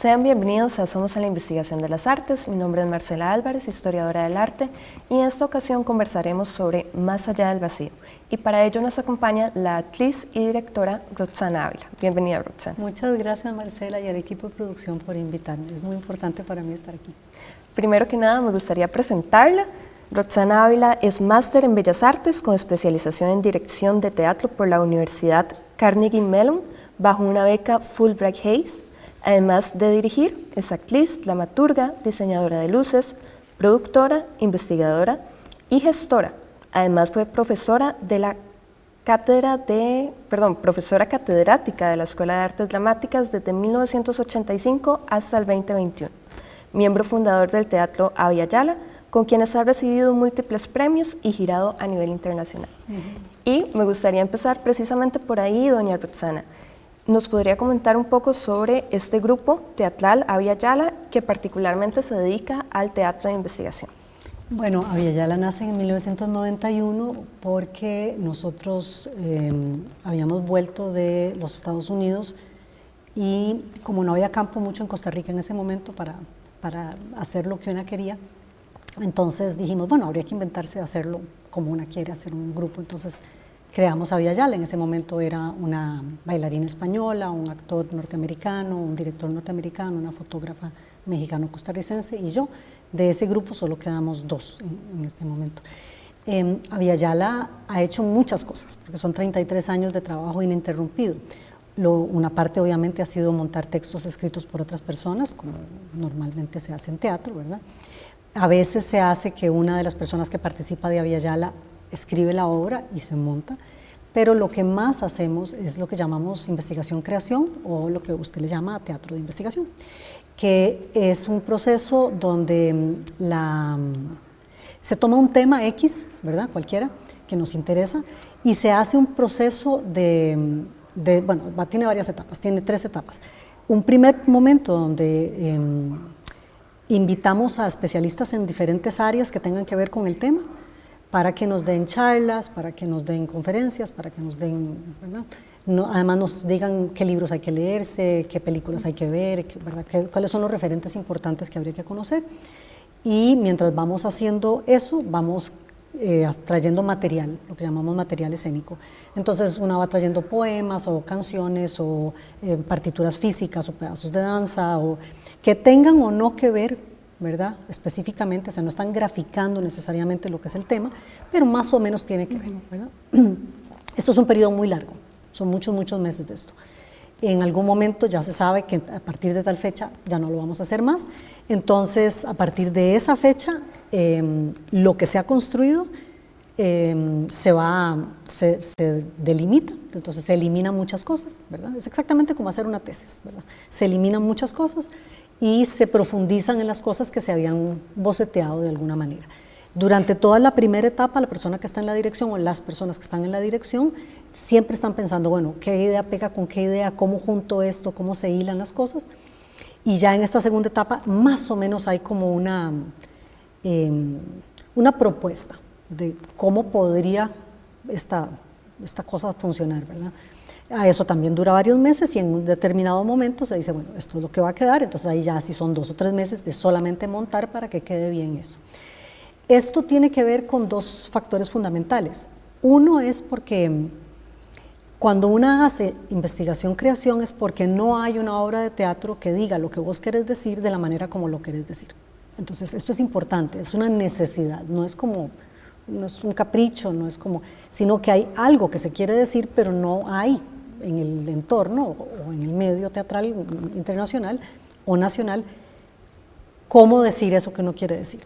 Sean bienvenidos a Somos en la Investigación de las Artes. Mi nombre es Marcela Álvarez, historiadora del arte, y en esta ocasión conversaremos sobre Más allá del vacío. Y para ello nos acompaña la actriz y directora Roxana Ávila. Bienvenida, Roxana. Muchas gracias, Marcela, y al equipo de producción por invitarme. Es muy importante para mí estar aquí. Primero que nada, me gustaría presentarla. Roxana Ávila es máster en Bellas Artes con especialización en dirección de teatro por la Universidad Carnegie Mellon bajo una beca Fulbright-Hays. Además de dirigir, es actriz, dramaturga, diseñadora de luces, productora, investigadora y gestora. Además fue profesora catedrática de la Escuela de Artes Dramáticas desde 1985 hasta el 2021. Miembro fundador del Teatro Abya Yala, con quienes ha recibido múltiples premios y girado a nivel internacional. Y me gustaría empezar precisamente por ahí, doña Roxana. ¿Nos podría comentar un poco sobre este grupo teatral Abya Yala que particularmente se dedica al teatro de investigación? Bueno, Abya Yala nace en 1991 porque nosotros habíamos vuelto de los Estados Unidos y como no había campo mucho en Costa Rica en ese momento para hacer lo que una quería, entonces dijimos, bueno, habría que inventarse de hacerlo como una quiere, hacer un grupo. Entonces creamos Abya Yala. En ese momento era una bailarina española, un actor norteamericano, un director norteamericano, una fotógrafa mexicano-costarricense y yo. De ese grupo solo quedamos dos en este momento. Abya Yala ha hecho muchas cosas, porque son 33 años de trabajo ininterrumpido. Una parte obviamente ha sido montar textos escritos por otras personas, como normalmente se hace en teatro, ¿verdad? A veces se hace que una de las personas que participa de Abya Yala escribe la obra y se monta, pero lo que más hacemos es lo que llamamos investigación-creación o lo que usted le llama teatro de investigación, que es un proceso donde se toma un tema X, ¿verdad? Cualquiera, que nos interesa, y se hace un proceso tiene varias etapas, tiene 3 etapas. Un primer momento donde invitamos a especialistas en diferentes áreas que tengan que ver con el tema, para que nos den charlas, para que nos den conferencias, para que nos den, ¿verdad? Además nos digan qué libros hay que leerse, qué películas hay que ver, ¿verdad? Cuáles son los referentes importantes que habría que conocer. Y mientras vamos haciendo eso, vamos trayendo material, lo que llamamos material escénico. Entonces una va trayendo poemas o canciones o partituras físicas o pedazos de danza o que tengan o no que ver, ¿verdad? Específicamente, o sea, no están graficando necesariamente lo que es el tema, pero más o menos tiene que ver, ¿verdad? Esto es un periodo muy largo, son muchos meses de esto. En algún momento ya se sabe que a partir de tal fecha ya no lo vamos a hacer más, entonces a partir de esa fecha lo que se ha construido se delimita, entonces se eliminan muchas cosas, ¿verdad? Es exactamente como hacer una tesis, ¿verdad? Se eliminan muchas cosas y se profundizan en las cosas que se habían boceteado de alguna manera. Durante toda la primera etapa, la persona que está en la dirección o las personas que están en la dirección siempre están pensando, bueno, ¿qué idea pega con qué idea? ¿Cómo junto esto? ¿Cómo se hilan las cosas? Y ya en esta segunda etapa, más o menos hay como una propuesta de cómo podría esta cosa funcionar, ¿verdad? A eso también dura varios meses y en un determinado momento se dice, bueno, esto es lo que va a quedar, entonces ahí ya si son 2 o 3 meses de solamente montar para que quede bien eso. Esto tiene que ver con 2 factores fundamentales. Uno es porque cuando una hace investigación-creación es porque no hay una obra de teatro que diga lo que vos querés decir de la manera como lo querés decir. Entonces esto es importante, es una necesidad, no es un capricho, sino que hay algo que se quiere decir, pero no hay en el entorno o en el medio teatral internacional o nacional cómo decir eso que uno quiere decir.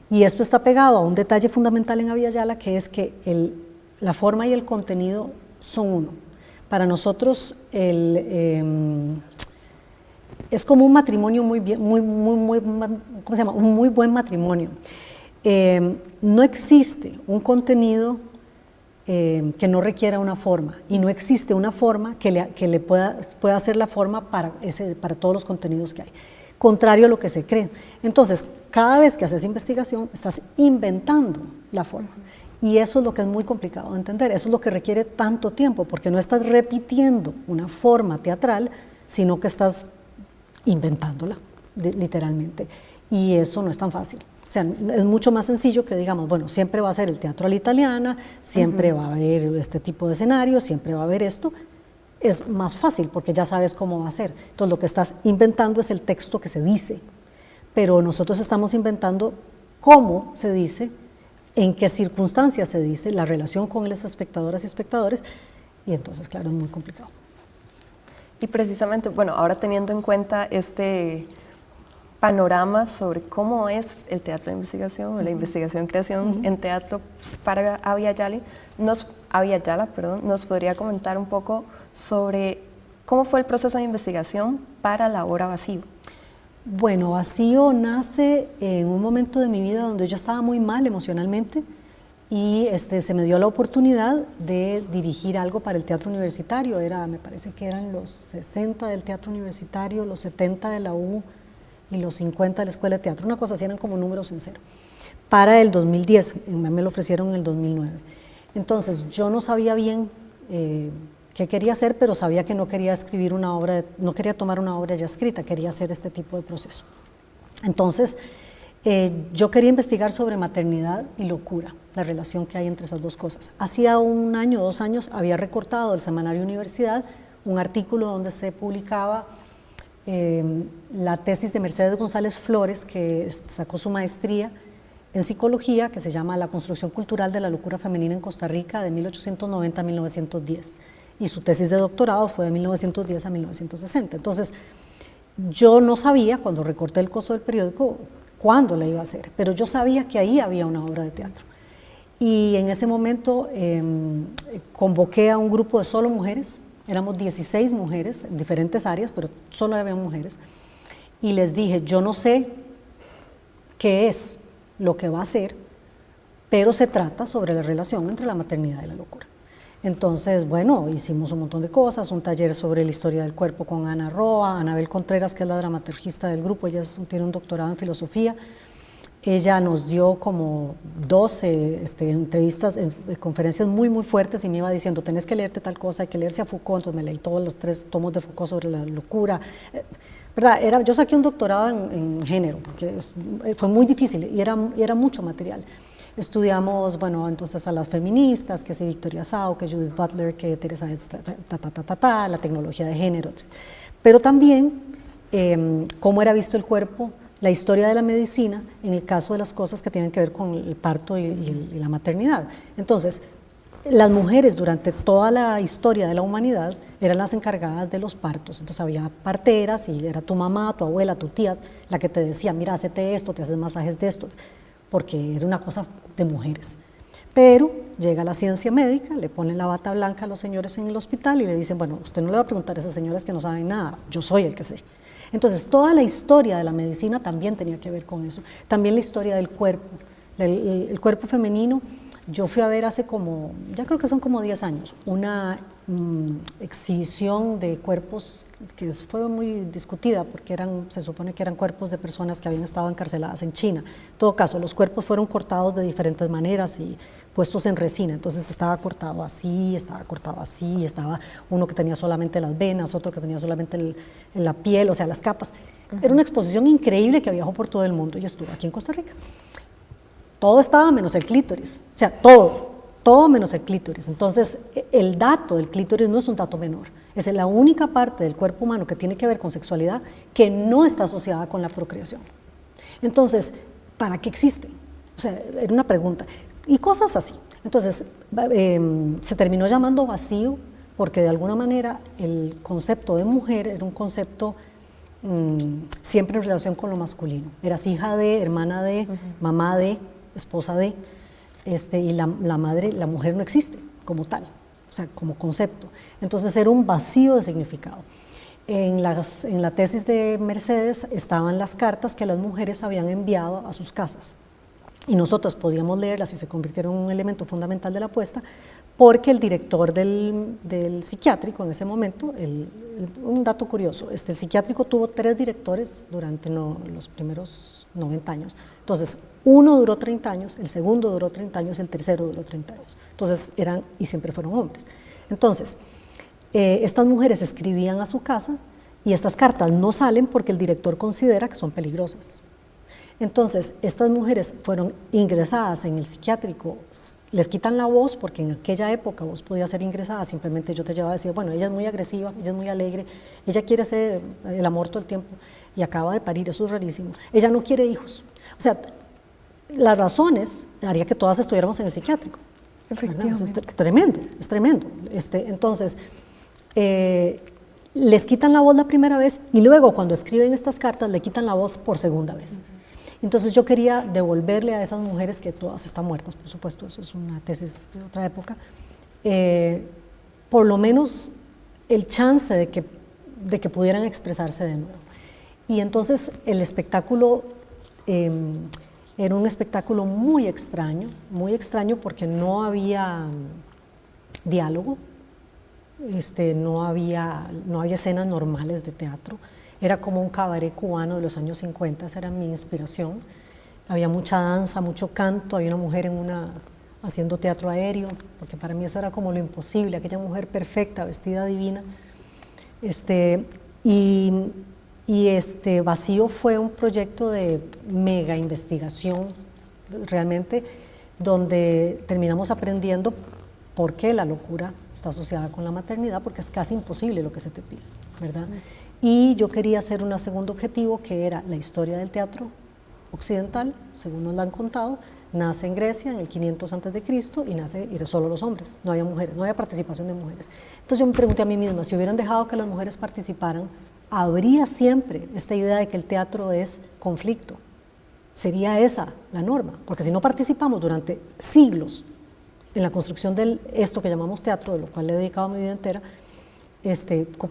Y esto está pegado a un detalle fundamental en Abya Yala, que es que la forma y el contenido son uno. Para nosotros es como un matrimonio muy buen matrimonio. No existe un contenido que no requiera una forma y no existe una forma que le pueda hacer la forma para todos los contenidos que hay, contrario a lo que se cree. Entonces, cada vez que haces investigación, estás inventando la forma. Y eso es lo que es muy complicado de entender, eso es lo que requiere tanto tiempo, porque no estás repitiendo una forma teatral, sino que estás inventándola, literalmente. Y eso no es tan fácil. O sea, es mucho más sencillo que digamos, bueno, siempre va a ser el teatro a la italiana, siempre va a haber este tipo de escenarios, siempre va a haber esto. Es más fácil porque ya sabes cómo va a ser. Entonces lo que estás inventando es el texto que se dice, pero nosotros estamos inventando cómo se dice, en qué circunstancias se dice, la relación con las espectadoras y espectadores, y entonces, claro, es muy complicado. Y precisamente, bueno, ahora teniendo en cuenta este panorama sobre cómo es el teatro de investigación o la investigación-creación en teatro para Abya Yala, nos podría comentar un poco sobre cómo fue el proceso de investigación para la obra Vacío. Bueno, Vacío nace en un momento de mi vida donde yo estaba muy mal emocionalmente y se me dio la oportunidad de dirigir algo para el teatro universitario. Me parece que eran los 60 del teatro universitario, los 70 de la U y los 50 de la escuela de teatro, una cosa así, eran como números en cero. Para el 2010, me lo ofrecieron en el 2009. Entonces yo no sabía bien qué quería hacer, pero sabía que no quería escribir una obra, no quería tomar una obra ya escrita, quería hacer este tipo de proceso. Entonces yo quería investigar sobre maternidad y locura, la relación que hay entre esas dos cosas. Hacía 1 año, 2 años, había recortado del semanario Universidad un artículo donde se publicaba la tesis de Mercedes González Flores, que sacó su maestría en psicología, que se llama La construcción cultural de la locura femenina en Costa Rica de 1890 a 1910, y su tesis de doctorado fue de 1910 a 1960. Entonces, yo no sabía, cuando recorté el costo del periódico, cuándo la iba a hacer, pero yo sabía que ahí había una obra de teatro. Y en ese momento convoqué a un grupo de solo mujeres. Éramos 16 mujeres en diferentes áreas, pero solo había mujeres, y les dije, yo no sé qué es lo que va a hacer, pero se trata sobre la relación entre la maternidad y la locura. Entonces, bueno, hicimos un montón de cosas, un taller sobre la historia del cuerpo con Ana Roa, Anabel Contreras, que es la dramaturgista del grupo, ella tiene un doctorado en filosofía. Ella nos dio como 12 entrevistas, conferencias muy, muy fuertes, y me iba diciendo, tenés que leerte tal cosa, hay que leerse a Foucault. Entonces me leí todos los 3 tomos de Foucault sobre la locura. ¿Verdad? Yo saqué un doctorado en género, porque fue muy difícil y era mucho material. Estudiamos, bueno, entonces a las feministas, que es Victoria Sau, que Judith Butler, que Teresa la tecnología de género, etc. Pero también cómo era visto el cuerpo, la historia de la medicina en el caso de las cosas que tienen que ver con el parto y la maternidad. Entonces, las mujeres durante toda la historia de la humanidad eran las encargadas de los partos. Entonces había parteras y era tu mamá, tu abuela, tu tía la que te decía, mira, hacete esto, te haces masajes de esto, porque era una cosa de mujeres. Pero llega la ciencia médica, le ponen la bata blanca a los señores en el hospital y le dicen, bueno, usted no le va a preguntar a esas señoras que no saben nada, yo soy el que sé. Entonces, toda la historia de la medicina también tenía que ver con eso. También la historia del cuerpo, el cuerpo femenino. Yo fui a ver hace como, ya creo que son como 10 años, una exhibición de cuerpos que fue muy discutida porque se supone que eran cuerpos de personas que habían estado encarceladas en China. En todo caso, los cuerpos fueron cortados de diferentes maneras y puestos en resina. Entonces estaba cortado así, estaba uno que tenía solamente las venas, otro que tenía solamente la piel, o sea, las capas. Era una exposición increíble que viajó por todo el mundo y estuvo aquí en Costa Rica. Todo estaba menos el clítoris, o sea, todo menos el clítoris. Entonces, el dato del clítoris no es un dato menor, es la única parte del cuerpo humano que tiene que ver con sexualidad que no está asociada con la procreación. Entonces, ¿para qué existe? O sea, era una pregunta. Y cosas así. Entonces, se terminó llamando Vacío porque de alguna manera el concepto de mujer era un concepto siempre en relación con lo masculino. Eras hija de, hermana de, mamá de, esposa de, y la madre, la mujer no existe como tal, o sea, como concepto. Entonces era un vacío de significado. En la tesis de Mercedes estaban las cartas que las mujeres habían enviado a sus casas y nosotros podíamos leerlas y se convirtieron en un elemento fundamental de la apuesta porque el director del psiquiátrico en ese momento, un dato curioso, el psiquiátrico tuvo 3 directores durante los primeros 90 años. Entonces, uno duró 30 años, el segundo duró 30 años, el tercero duró 30 años. Entonces, y siempre fueron hombres. Entonces, estas mujeres escribían a su casa Y estas cartas no salen porque el director considera que son peligrosas. Entonces, estas mujeres fueron ingresadas en el psiquiátrico, les quitan la voz, porque en aquella época vos podías ser ingresada, simplemente yo te llevaba a decir, bueno, ella es muy agresiva, ella es muy alegre, ella quiere hacer el amor todo el tiempo y acaba de parir, eso es rarísimo. Ella no quiere hijos. O sea, las razones haría que todas estuviéramos en el psiquiátrico. Efectivamente. Es tremendo, es tremendo. Entonces, les quitan la voz la primera vez y luego cuando escriben estas cartas le quitan la voz por segunda vez. Entonces yo quería devolverle a esas mujeres, que todas están muertas, por supuesto, eso es una tesis de otra época, por lo menos el chance de que pudieran expresarse de nuevo. Y entonces el espectáculo era un espectáculo muy extraño porque no había diálogo, no había escenas normales de teatro. Era como un cabaret cubano de los años 50, esa era mi inspiración. Había mucha danza, mucho canto, había una mujer haciendo teatro aéreo, porque para mí eso era como lo imposible, aquella mujer perfecta, vestida divina. Vacío fue un proyecto de mega investigación, realmente, donde terminamos aprendiendo por qué la locura está asociada con la maternidad, porque es casi imposible lo que se te pide, ¿verdad? Y yo quería hacer un segundo objetivo, que era la historia del teatro occidental, según nos la han contado. Nace en Grecia en el 500 a.C. y nace solo los hombres, no había mujeres, no había participación de mujeres. Entonces yo me pregunté a mí misma, si hubieran dejado que las mujeres participaran, habría siempre esta idea de que el teatro es conflicto. Sería esa la norma, porque si no participamos durante siglos en la construcción de esto que llamamos teatro, de lo cual le he dedicado mi vida entera,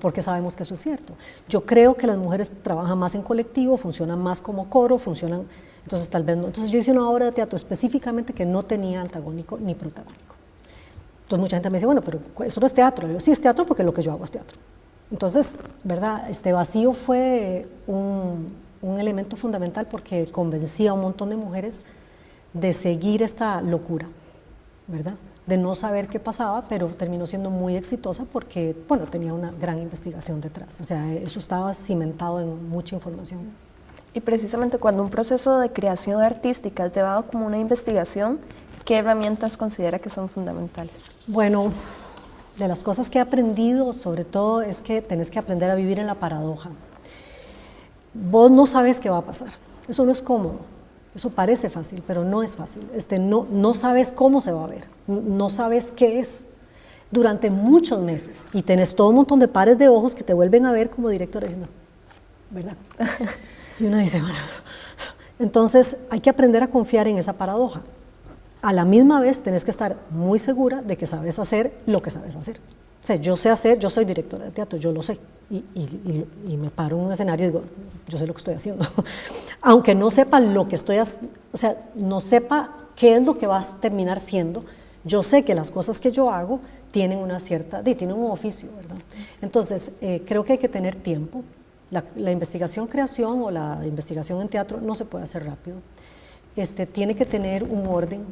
porque sabemos que eso es cierto. Yo creo que las mujeres trabajan más en colectivo, funcionan más como coro, entonces tal vez no. Entonces yo hice una obra de teatro específicamente que no tenía antagónico ni protagónico. Entonces mucha gente me dice, bueno, pero eso no es teatro. Yo, sí es teatro porque lo que yo hago es teatro. Entonces, ¿verdad? Vacío fue un elemento fundamental porque convencía a un montón de mujeres de seguir esta locura, ¿verdad? De no saber qué pasaba, pero terminó siendo muy exitosa porque, bueno, tenía una gran investigación detrás. O sea, eso estaba cimentado en mucha información. Y precisamente cuando un proceso de creación artística es llevado como una investigación, ¿qué herramientas considera que son fundamentales? Bueno, de las cosas que he aprendido, sobre todo, es que tenés que aprender a vivir en la paradoja. Vos no sabes qué va a pasar, eso no es cómodo. Eso parece fácil, pero no es fácil. No sabes cómo se va a ver, no sabes qué es durante muchos meses. Y tenés todo un montón de pares de ojos que te vuelven a ver como directora diciendo, ¿verdad? Y uno dice, bueno. Entonces hay que aprender a confiar en esa paradoja. A la misma vez tenés que estar muy segura de que sabes hacer lo que sabes hacer. O sea, yo soy directora de teatro, yo lo sé. Y me paro en un escenario y digo, yo sé lo que estoy haciendo. Aunque no sepa lo que estoy haciendo, o sea, no sepa qué es lo que vas a terminar siendo, yo sé que las cosas que yo hago tienen tienen un oficio, ¿verdad? Entonces, creo que hay que tener tiempo. La investigación-creación o la investigación en teatro no se puede hacer rápido. Tiene que tener un orden.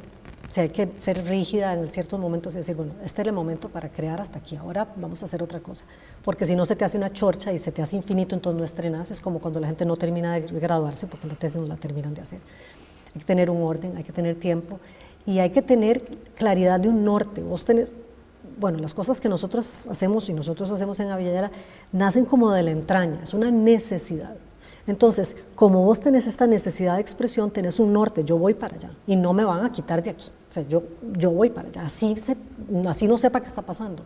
O sea, hay que ser rígida en ciertos momentos y decir, bueno, este es el momento para crear hasta aquí, ahora vamos a hacer otra cosa. Porque si no se te hace una chorcha y se te hace infinito, entonces no estrenas, es como cuando la gente no termina de graduarse porque la tesis no la terminan de hacer. Hay que tener un orden, hay que tener tiempo y hay que tener claridad de un norte. Vos tenés, bueno, las cosas que nosotros hacemos en Abya nacen como de la entraña, es una necesidad. Entonces, como vos tenés esta necesidad de expresión, tenés un norte, yo voy para allá y no me van a quitar de aquí. O sea, yo voy para allá, así no sepa qué está pasando.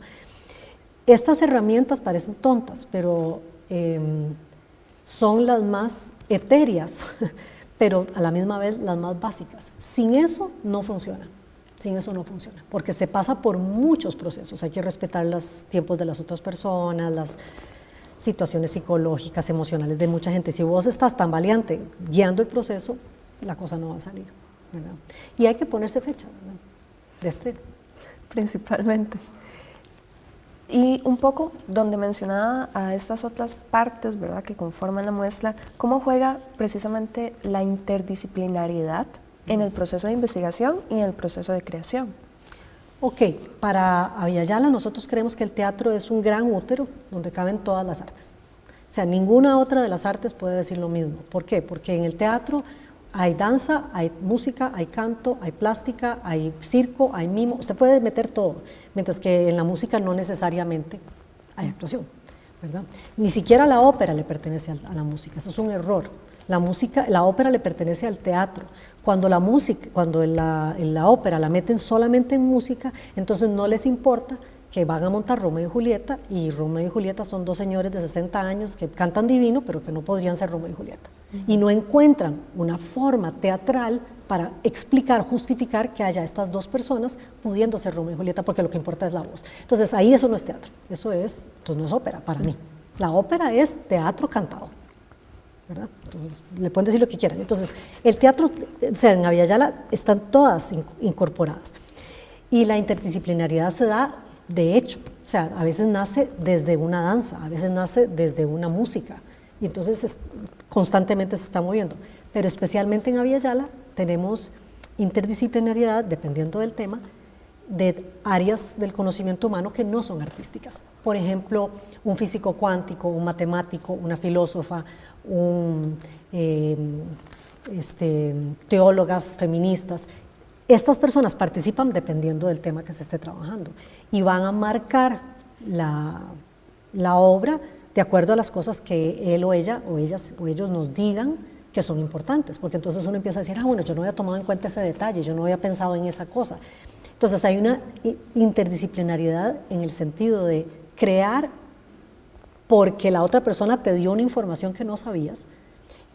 Estas herramientas parecen tontas, pero son las más etéreas, pero a la misma vez las más básicas. Sin eso no funciona, porque se pasa por muchos procesos. Hay que respetar los tiempos de las otras personas, las situaciones psicológicas, emocionales de mucha gente. Si vos estás tan valiente guiando el proceso, la cosa no va a salir, ¿verdad? Y hay que ponerse fecha, ¿verdad?, de estreno. Principalmente. Y un poco donde mencionaba a estas otras partes, ¿verdad?, que conforman la muestra, ¿cómo juega precisamente la interdisciplinariedad en el proceso de investigación y en el proceso de creación? Ok, para Abya Yala nosotros creemos que el teatro es un gran útero donde caben todas las artes. sea, ninguna otra de las artes puede decir lo mismo. ¿Por qué? Porque en el teatro hay danza, hay música, hay canto, hay plástica, hay circo, hay mimo, usted puede meter todo, mientras que en la música no necesariamente hay actuación, ¿verdad? Ni siquiera la ópera le pertenece a la música, eso es un error. La ópera le pertenece al teatro. Cuando la ópera la meten solamente en música, entonces no les importa que van a montar Romeo y Julieta son dos señores de 60 años que cantan divino, pero que no podrían ser Romeo y Julieta. Y no encuentran una forma teatral para explicar, justificar que haya estas dos personas pudiendo ser Romeo y Julieta, porque lo que importa es la voz. Entonces ahí eso no es teatro, entonces no es ópera para mí. La ópera es teatro cantado, ¿verdad? Entonces le pueden decir lo que quieran. Entonces el teatro, o sea, en Abya-Yala están todas incorporadas. Y la interdisciplinariedad se da de hecho, o sea, a veces nace desde una danza, a veces nace desde una música, y entonces constantemente se está moviendo. Pero especialmente en Abya-Yala tenemos interdisciplinariedad, dependiendo del tema, de áreas del conocimiento humano que no son artísticas. Por ejemplo, un físico cuántico, un matemático, una filósofa, teólogas feministas. Estas personas participan dependiendo del tema que se esté trabajando y van a marcar la obra de acuerdo a las cosas que él o ella o ellos nos digan que son importantes, porque entonces uno empieza a decir, bueno, yo no había tomado en cuenta ese detalle, yo no había pensado en esa cosa. Entonces hay una interdisciplinariedad en el sentido de crear porque la otra persona te dio una información que no sabías,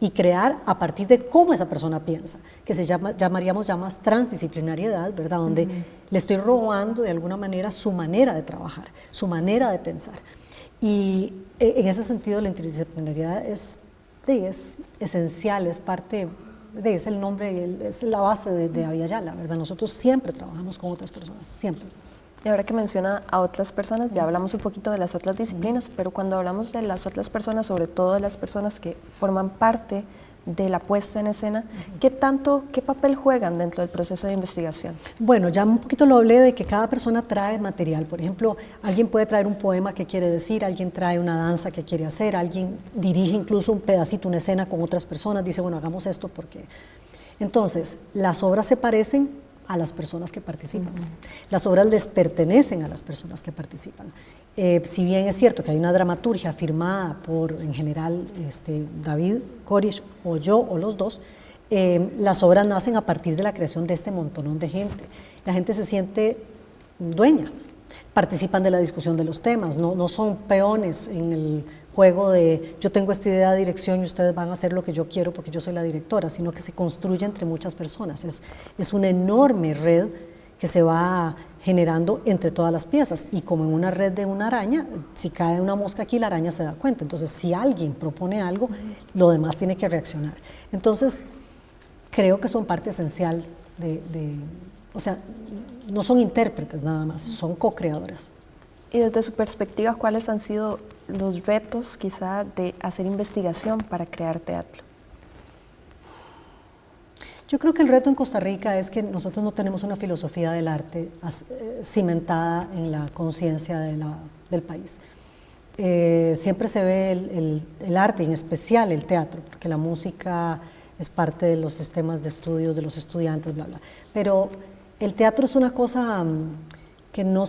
y crear a partir de cómo esa persona piensa, que llamaríamos ya más transdisciplinariedad, ¿verdad? Donde le estoy robando de alguna manera su manera de trabajar, su manera de pensar. Y en ese sentido la interdisciplinariedad es esencial, es parte, es el nombre, es la base de Abya-Yala, ¿verdad? Nosotros siempre trabajamos con otras personas, siempre. Y ahora que menciona a otras personas, ya hablamos un poquito de las otras disciplinas, pero cuando hablamos de las otras personas, sobre todo de las personas que forman parte de la puesta en escena, ¿qué papel juegan dentro del proceso de investigación? Bueno, ya un poquito lo hablé de que cada persona trae material. Por ejemplo, alguien puede traer un poema que quiere decir, alguien trae una danza que quiere hacer, alguien dirige incluso un pedacito, una escena con otras personas, dice, bueno, hagamos esto porque... Entonces, las obras se parecen a las personas que participan. Las obras les pertenecen a las personas que participan. Si bien es cierto que hay una dramaturgia firmada por, en general, David Corish o yo o los dos, las obras nacen a partir de la creación de este montonón de gente. La gente se siente dueña, participan de la discusión de los temas, no son peones en el juego de yo tengo esta idea de dirección y ustedes van a hacer lo que yo quiero porque yo soy la directora, sino que se construye entre muchas personas. Es una enorme red que se va generando entre todas las piezas, y como en una red de una araña, si cae una mosca aquí, la araña se da cuenta. Entonces, si alguien propone algo, lo demás tiene que reaccionar. Entonces, creo que son parte esencial o sea, no son intérpretes nada más, son co-creadoras. Y desde su perspectiva, ¿cuáles han sido los retos quizá de hacer investigación para crear teatro? Yo creo que el reto en Costa Rica es que nosotros no tenemos una filosofía del arte cimentada en la conciencia del país. Siempre se ve el arte, en especial el teatro, porque la música es parte de los sistemas de estudios de los estudiantes, bla, bla. Pero el teatro es una cosa que no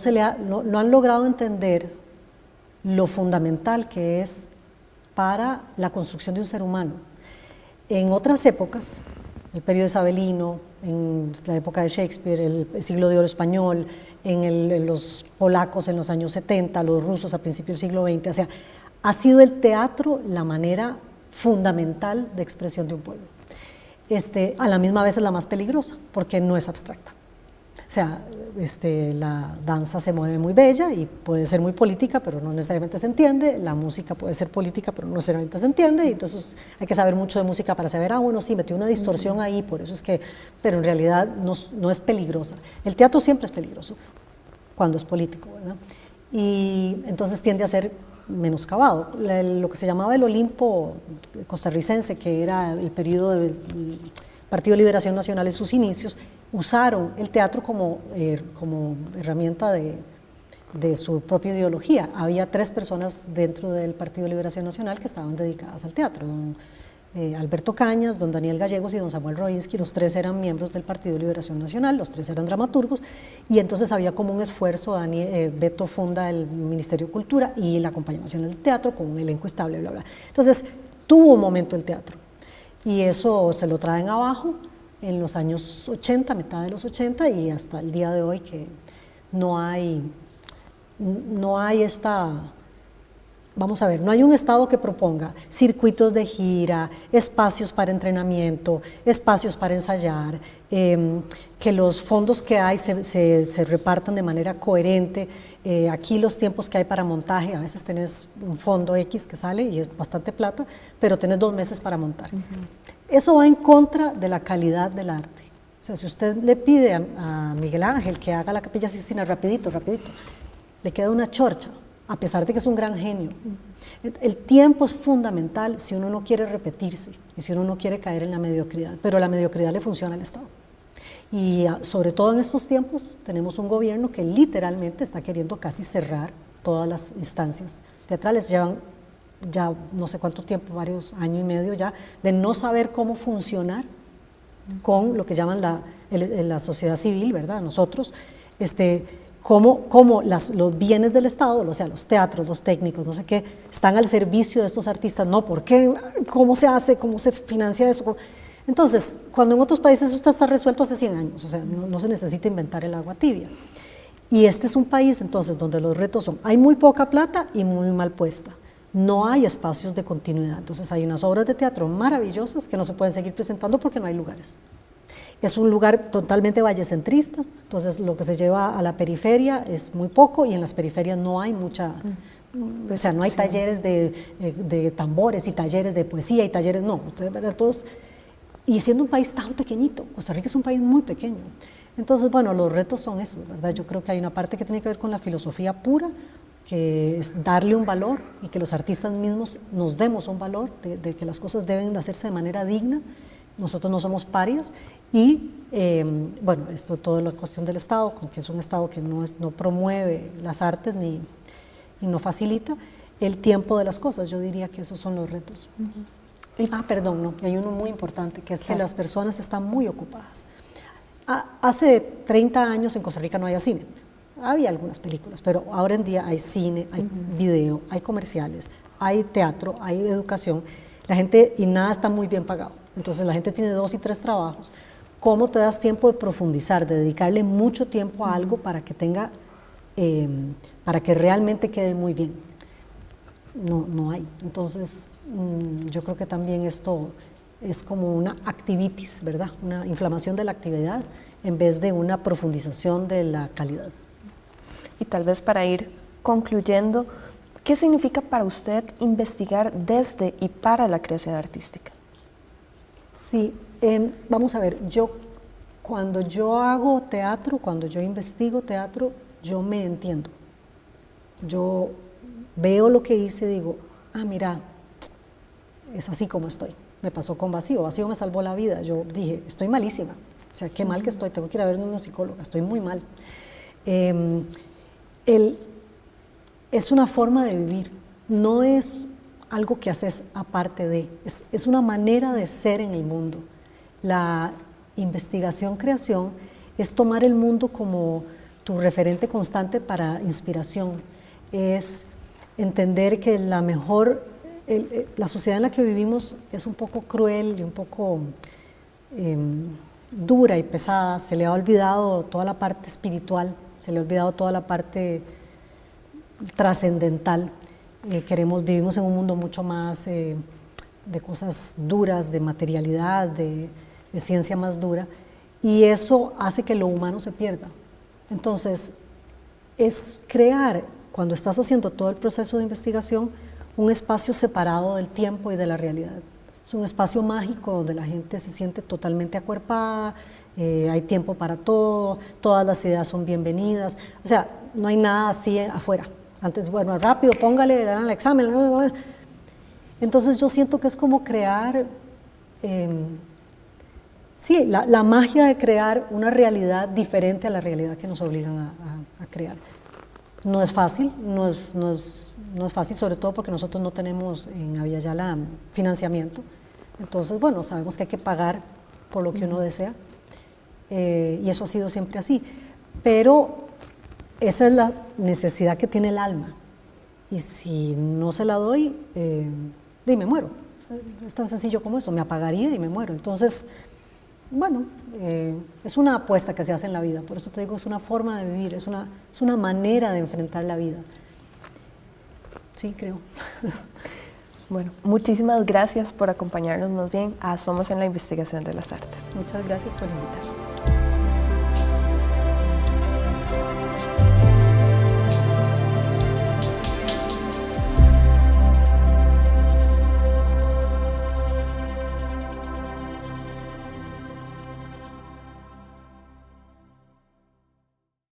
han logrado entender lo fundamental que es para la construcción de un ser humano. En otras épocas, el periodo isabelino, en la época de Shakespeare, el siglo de oro español, en los polacos en los años 70, los rusos a principios del siglo XX, o sea, ha sido el teatro la manera fundamental de expresión de un pueblo. A la misma vez es la más peligrosa, porque no es abstracta. O sea, la danza se mueve muy bella y puede ser muy política, pero no necesariamente se entiende. La música puede ser política, pero no necesariamente se entiende. Y entonces hay que saber mucho de música para saber, bueno, sí, metió una distorsión ahí, por eso es que... Pero en realidad no es peligrosa. El teatro siempre es peligroso, cuando es político, ¿verdad? Y entonces tiende a ser menoscabado. Lo que se llamaba el Olimpo costarricense, que era el periodo del Partido de Liberación Nacional en sus inicios, usaron el teatro como herramienta de de su propia ideología. Había 3 personas dentro del Partido de Liberación Nacional que estaban dedicadas al teatro, don Alberto Cañas, don Daniel Gallegos y don Samuel Roinsky. Los 3 eran miembros del Partido de Liberación Nacional, los 3 eran dramaturgos, y entonces había como un esfuerzo. Beto funda el Ministerio de Cultura y la Compañía Nacional del Teatro con un elenco estable, bla, bla. Entonces tuvo un momento el teatro, y eso se lo traen abajo en los años 80, mitad de los 80, y hasta el día de hoy, que no hay vamos a ver, no hay un Estado que proponga circuitos de gira, espacios para entrenamiento, espacios para ensayar, que los fondos que hay se repartan de manera coherente. Aquí los tiempos que hay para montaje, a veces tenés un fondo X que sale y es bastante plata, pero tenés 2 meses para montar. Eso va en contra de la calidad del arte. O sea, si usted le pide a Miguel Ángel que haga la Capilla Sixtina rapidito, le queda una chorcha, a pesar de que es un gran genio. El tiempo es fundamental si uno no quiere repetirse y si uno no quiere caer en la mediocridad, pero la mediocridad le funciona al Estado. Y sobre todo en estos tiempos tenemos un gobierno que literalmente está queriendo casi cerrar todas las instancias teatrales. Llevan ya no sé cuánto tiempo, varios años y medio ya, de no saber cómo funcionar con lo que llaman la sociedad civil, ¿verdad? Nosotros, cómo los bienes del Estado, o sea, los teatros, los técnicos, no sé qué, están al servicio de estos artistas. No, ¿por qué? ¿Cómo se hace? ¿Cómo se financia eso? Entonces, cuando en otros países esto está resuelto hace 100 años, o sea, no se necesita inventar el agua tibia. Y este es un país, entonces, donde los retos son, hay muy poca plata y muy mal puesta. No hay espacios de continuidad. Entonces, hay unas obras de teatro maravillosas que no se pueden seguir presentando porque no hay lugares. Es un lugar totalmente vallecentrista, entonces lo que se lleva a la periferia es muy poco, y en las periferias no hay mucha, o sea, no hay talleres de tambores y talleres de poesía y talleres, no, ustedes, ¿verdad? Todos, y siendo un país tan pequeñito, Costa Rica es un país muy pequeño. Entonces, bueno, los retos son esos, ¿verdad? Yo creo que hay una parte que tiene que ver con la filosofía pura, que es darle un valor, y que los artistas mismos nos demos un valor de que las cosas deben de hacerse de manera digna. Nosotros no somos parias. Y bueno, esto toda la cuestión del Estado, que es un Estado que no promueve las artes y no facilita el tiempo de las cosas. Yo diría que esos son los retos. Perdón, no, hay uno muy importante, que es que las personas están muy ocupadas. Hace 30 años en Costa Rica no había cine. Había algunas películas, pero ahora en día hay cine, hay video, hay comerciales, hay teatro, hay educación. La gente, y nada está muy bien pagado. Entonces la gente tiene 2 y 3 trabajos. ¿Cómo te das tiempo de profundizar, de dedicarle mucho tiempo a algo para que tenga, para que realmente quede muy bien? No hay. Entonces, yo creo que también esto es como una activitis, ¿verdad? Una inflamación de la actividad en vez de una profundización de la calidad. Y tal vez para ir concluyendo, ¿qué significa para usted investigar desde y para la creación artística? Sí, vamos a ver, cuando yo hago teatro, cuando yo investigo teatro, yo me entiendo. Yo veo lo que hice y digo, mira, es así como estoy. Me pasó con Vacío me salvó la vida. Yo dije, estoy malísima, o sea, qué mal que estoy, tengo que ir a ver a una psicóloga, estoy muy mal. Es una forma de vivir, no es algo que haces aparte de, es una manera de ser en el mundo. La investigación-creación es tomar el mundo como tu referente constante para inspiración, es entender que la sociedad en la que vivimos es un poco cruel y un poco dura y pesada. Se le ha olvidado toda la parte espiritual, se le ha olvidado toda la parte trascendental. Vivimos en un mundo mucho más de cosas duras, de materialidad, de ciencia más dura, y eso hace que lo humano se pierda. Entonces, es crear, cuando estás haciendo todo el proceso de investigación, un espacio separado del tiempo y de la realidad. Es un espacio mágico donde la gente se siente totalmente acuerpada, hay tiempo para todo, todas las ideas son bienvenidas, o sea, no hay nada así afuera. Antes, bueno, rápido, póngale, le dan el examen. Entonces yo siento que es como crear, la magia de crear una realidad diferente a la realidad que nos obligan a crear. No es fácil, no es fácil, sobre todo porque nosotros no tenemos en Aviala financiamiento. Entonces, bueno, sabemos que hay que pagar por lo que uno desea, y eso ha sido siempre así. Pero esa es la necesidad que tiene el alma, y si no se la doy, me muero. Es tan sencillo como eso, me apagaría y me muero. Entonces, bueno, es una apuesta que se hace en la vida, por eso te digo, es una forma de vivir, es una manera de enfrentar la vida. Sí, creo. Bueno, muchísimas gracias por acompañarnos más bien a Somos en la Investigación de las Artes. Muchas gracias por invitarme.